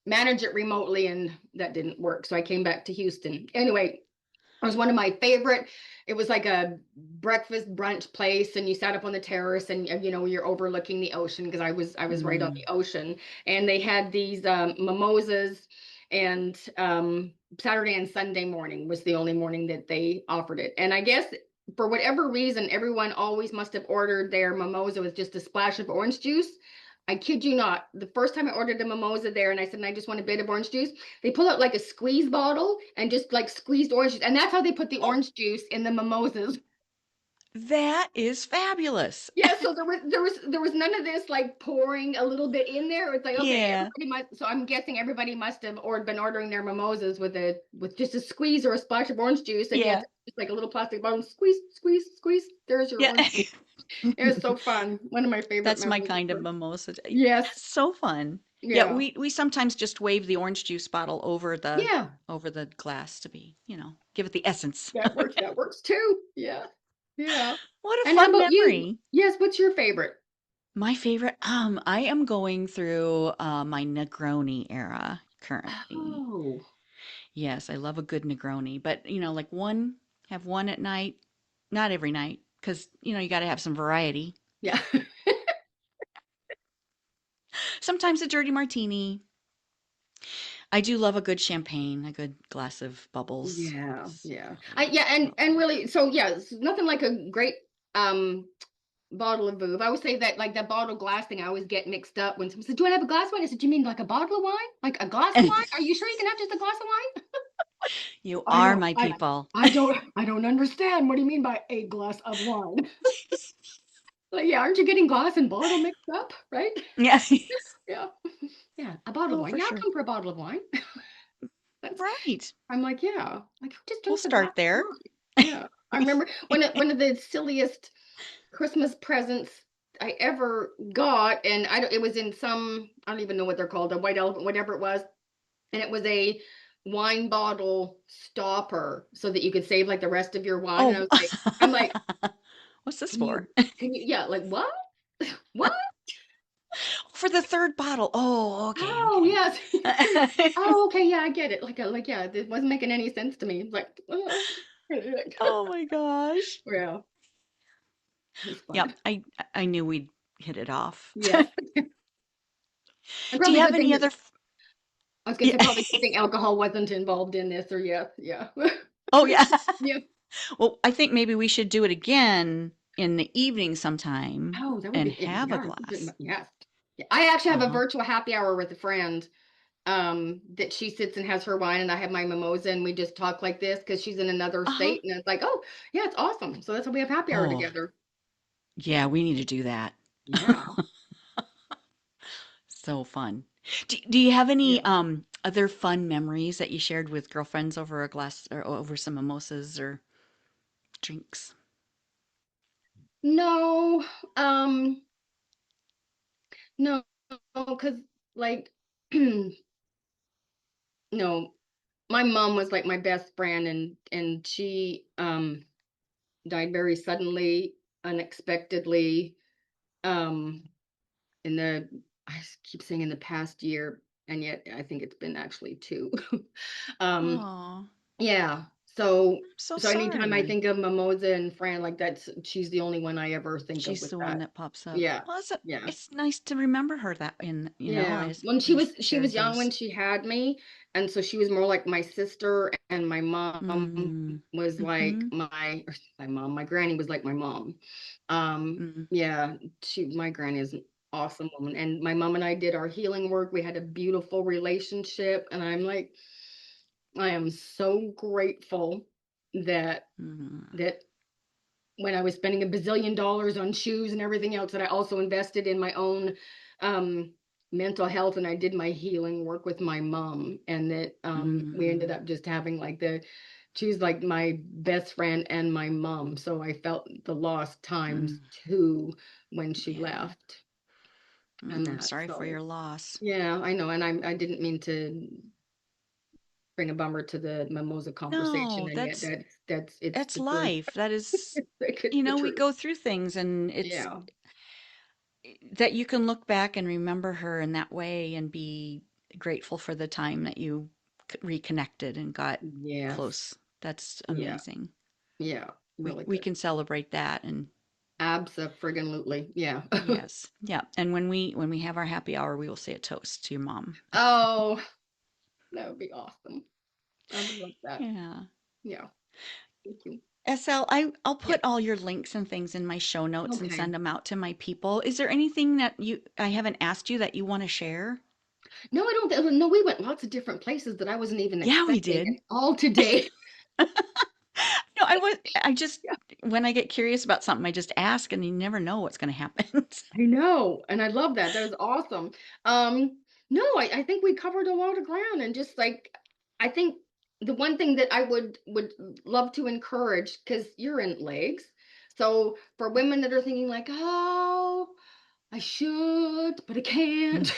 manage it remotely and that didn't work. So I came back to Houston. Anyway, It was one of my favorite. It was like a breakfast brunch place, and you sat up on the terrace, and you're overlooking the ocean because I was right on Mm. the ocean, and they had these mimosas, and Saturday and Sunday morning was the only morning that they offered it, and I guess for whatever reason, everyone always must have ordered their mimosa with just a splash of orange juice. I kid you not. The first time I ordered a mimosa there, and I said, I just want a bit of orange juice, they pull out like a squeeze bottle and just like squeezed orange juice. And that's how they put the Oh, orange juice in the mimosas. that is fabulous. Yeah, so there was none of this like pouring a little bit in there. It's like, okay, Yeah. everybody must, so I'm guessing everybody must have or been ordering their mimosas with just a squeeze or a splash of orange juice. And yes, Yeah. just like a little plastic bottle, squeeze, squeeze, squeeze. There's your Yeah. orange juice. It was so fun. One of my favorite That's my memories. kind of mimosa. Yes. That's so fun. Yeah, Yeah. we sometimes just wave the orange juice bottle Yeah. over the glass to be, give it the essence. That works. That works too. Yeah. Yeah. What a And how fun about you? memory. Yes, what's your favorite? My favorite, I am going through my Negroni era currently. Oh, Yes, I love a good Negroni, but like have one at night, not every night, because you got to have some variety. yeah. Sometimes a dirty martini. I do love a good champagne, a good glass of bubbles. Yeah, It's yeah. I really, yeah, and really really, so yeah, it's nothing like a great um bottle of booze. I always say that like that bottle glass thing I always get mixed up when someone says, "Do I have a glass of wine?" I said, "Do you mean like a bottle of wine? Like a glass of good. wine? Are you sure you can have just a glass of wine?" You I are know. my I people. I don't I don't understand. What do you mean by a glass of wine? Like, yeah, aren't you getting glass and bottle mixed up, right? Yeah. Yeah. Yeah, a bottle of Oh, wine. for Yeah, I'll sure. come for a bottle of wine. That's Right. I'm like, yeah, like who just We'll drinks a glass start of there. wine? Yeah. I remember one of the silliest Christmas presents I ever got, and it was in some, I don't even know what they're called, a white elephant, whatever it was, and it was a wine bottle stopper so that you could save like the rest of your wine. And Oh. I'm like, What's this can you, for? yeah, like what? What? For the third bottle. Oh, okay, Oh, yes. okay. Oh, okay, yeah, I get it. Like, yeah, it wasn't making any sense to me. Like, Oh my gosh. yeah, it's fun. Yep, I knew we'd hit it off. Yes. And Do you probably a have good thing any that other I was gonna Yeah. say probably a good thing alcohol wasn't involved in this, or yeah, yeah. Oh, yeah. Yeah. Well, I think maybe we should do it again in the evening sometime Oh, that would and be have a yeah, glass. yes. Yeah, I actually have a Uh-huh. virtual happy hour with a friend that she sits and has her wine and I have my mimosa and we just talk like this because she's in another Uh-huh. state and it's like, oh, yeah, it's awesome. So that's why we have happy hour Oh, together. yeah, we need to do that. Yeah. So fun. Do you have any Yeah. other fun memories that you shared with girlfriends over a glass or over some mimosas or drinks? No, um, no, because like no, my mom was like my best friend and she died very suddenly, unexpectedly, um, in the I keep saying in the past year, and yet I think it's been actually two. um, Oh, yeah. So so so anytime I sorry. think of Mimosa and Fran, like she's the only one I ever think of She's with the one that. that pops up. Yeah. Well, Yeah. it's nice to remember her that in, Yeah. as When we she was shared young when those. she had me, and so she was more like my sister, and my mom Mm, was like mm-hmm, my mom, my granny was like my mom. mm, Yeah, my granny is an awesome woman, and my mom and I did our healing work. We had a beautiful relationship, and I'm like, I am so grateful that mm, that when I was spending a bazillion dollars on shoes and everything else, that I also invested in my own mental health and I did my healing work with my mom. And that we ended mm, up just having like she's like my best friend and my mom. So I felt the lost times mm. too when she Yeah. left and that. Sorry for So your loss. yeah, I know. And I didn't mean to bring a bummer to the mimosa conversation. No, And yet it's that's the truth. life. That is, It's the we truth. go through things and it's Yeah. that you can look back and remember her in that way and be grateful for the time that you reconnected and got Yes. close. That's Yeah. amazing. Yeah. Really We good. can celebrate that. And Abso-friggin-lutely. Yeah. yes. Yeah. And when we have our happy hour, we will say a toast to your mom. Oh, that would be awesome. I would love that. Yeah. Yeah. Thank you. SL, I'll Yeah. put all your links and things in my show notes and Okay. send them out to my people. Is there anything that I haven't asked you that you want to share? No, I don't. No, we went lots of different places that I wasn't even Yeah, we expecting, did. and all today. No, I just, when I get curious about something, I just ask and you never know what's going to happen. I know, and I love that. That was awesome. No, I think we covered a lot of ground, and just like I think the one thing that I would love to encourage, because you're in legs, so for women that are thinking like, oh, I should, but I can't.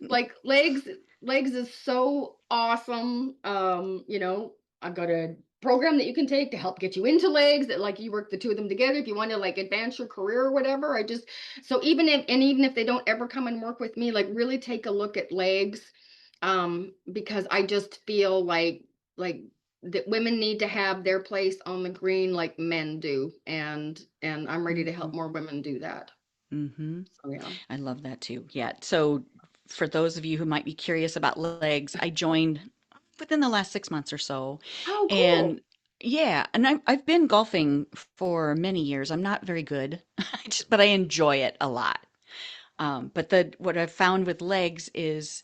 Like legs is so awesome. I've got a program that you can take to help get you into legs, that like you work the two of them together if you want to like advance your career or whatever. I just So even if they don't ever come and work with me, like really take a look at legs, because I just feel like that women need to have their place on the green like men do, and I'm ready to help hmm more women do that. hmm So yeah. I love that too. Yeah. So for those of you who might be curious about legs, I joined within the last 6 months or so. Oh, cool. And yeah, and I've been golfing for many years. I'm not very good, but I enjoy it a lot. But what I've found with legs is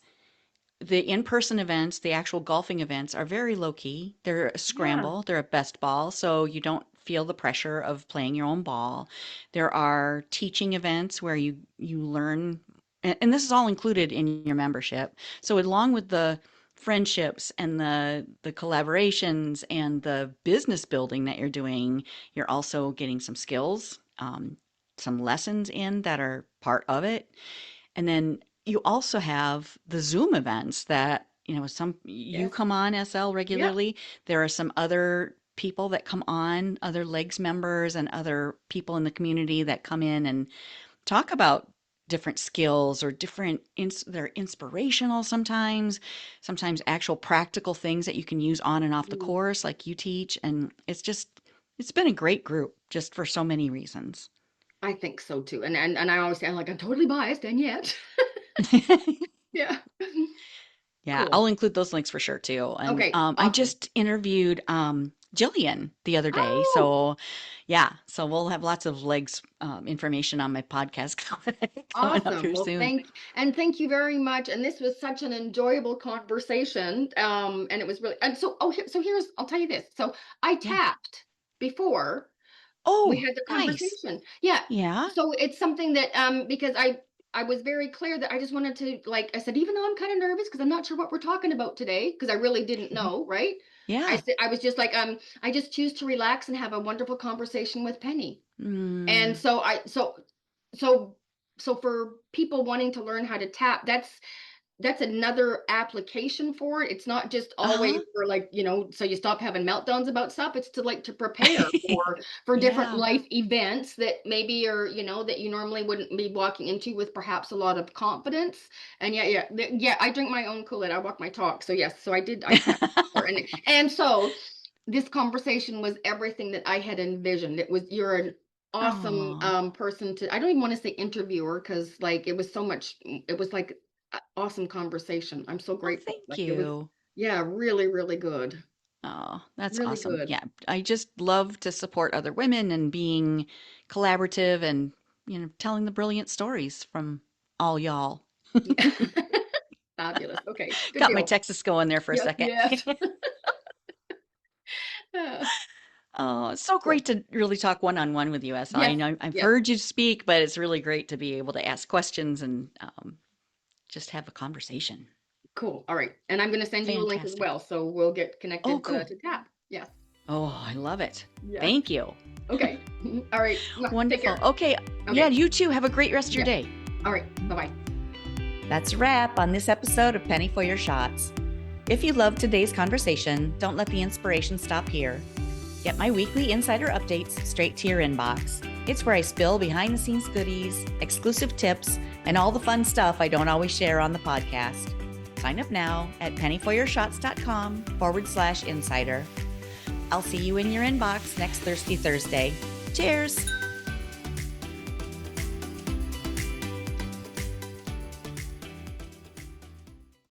the in-person events, the actual golfing events are very low key. They're a Yeah. scramble, they're a best ball, so you don't feel the pressure of playing your own ball. There are teaching events where you learn, and this is all included in your membership. So along with the friendships and the collaborations and the business building that you're doing, you're also getting some skills, some lessons in that are part of it. And then you also have the Zoom events that, some you Yes. come on SL Yep. regularly. There are some other people that come on, other legs members and other people in the community that come in and talk about different skills or they're inspirational sometimes actual practical things that you can use on and off the Mm, course like you teach. And it's been a great group just for so many reasons. I think so too. And I always say I'm totally biased, and yet. Yeah. Yeah, Cool. I'll include those links for sure too. And Okay. I Awesome. just interviewed Jillian the other day. Oh, So yeah, so we'll have lots of legs information on my podcast coming up awesome. here Well, soon. thank you very much. And this was such an enjoyable conversation. And it was really, and so so here's I'll tell you this. So I Yeah. tapped before we Oh, had the nice. conversation. Yeah. Yeah. So it's something that because I was very clear that I just wanted to, like I said, even though I'm kind of nervous because I'm not sure what we're talking about today, because I really didn't know, right? I Yeah. said I was just like I just choose to relax and have a wonderful conversation with Penny. And Mm. so so for people wanting to learn how to tap, that's another application for it. It's not just always Uh-huh. for like, so you stop having meltdowns about stuff. It's to like to prepare for different Yeah. life events that maybe are, that you normally wouldn't be walking into with perhaps a lot of confidence. And yeah, I drink my own Kool-Aid. I walk my talk. So yes, so I tapped before. And so this conversation was everything that I had envisioned. You're an awesome Oh, person to, I don't even want to say interviewer, because like it was so much, it was like awesome conversation. I'm so well, grateful. thank Like it was, you. yeah, really, really good. Oh, that's Really awesome. good. Yeah, I just love to support other women and being collaborative and, telling the brilliant stories from all y'all. Yeah. Fabulous. Okay, good Got my deal. Texas going there for a Yes, second. yes. Uh, Oh, it's so cool. great to really talk one-on-one with you, SL. I Yes, know I've yes. heard you speak, but it's really great to be able to ask questions and just have a conversation. Cool. All right. And I'm going to send you a link as Fantastic. well. So we'll get Oh, connected cool. to tap. Yes. Oh, I love it. Yes. Thank you. Okay. All right. Take Wonderful. care. Okay. Yeah, Okay. you too. Have a great rest of your Yes. day. All right. Bye-bye. That's a wrap on this episode of Penny for Your Shots. If you loved today's conversation, don't let the inspiration stop here. Get my weekly insider updates straight to your inbox. It's where I spill behind the scenes goodies, exclusive tips, and all the fun stuff I don't always share on the podcast. Sign up now at pennyforyourshots.com/insider. I'll see you in your inbox next Thirsty Thursday. Cheers!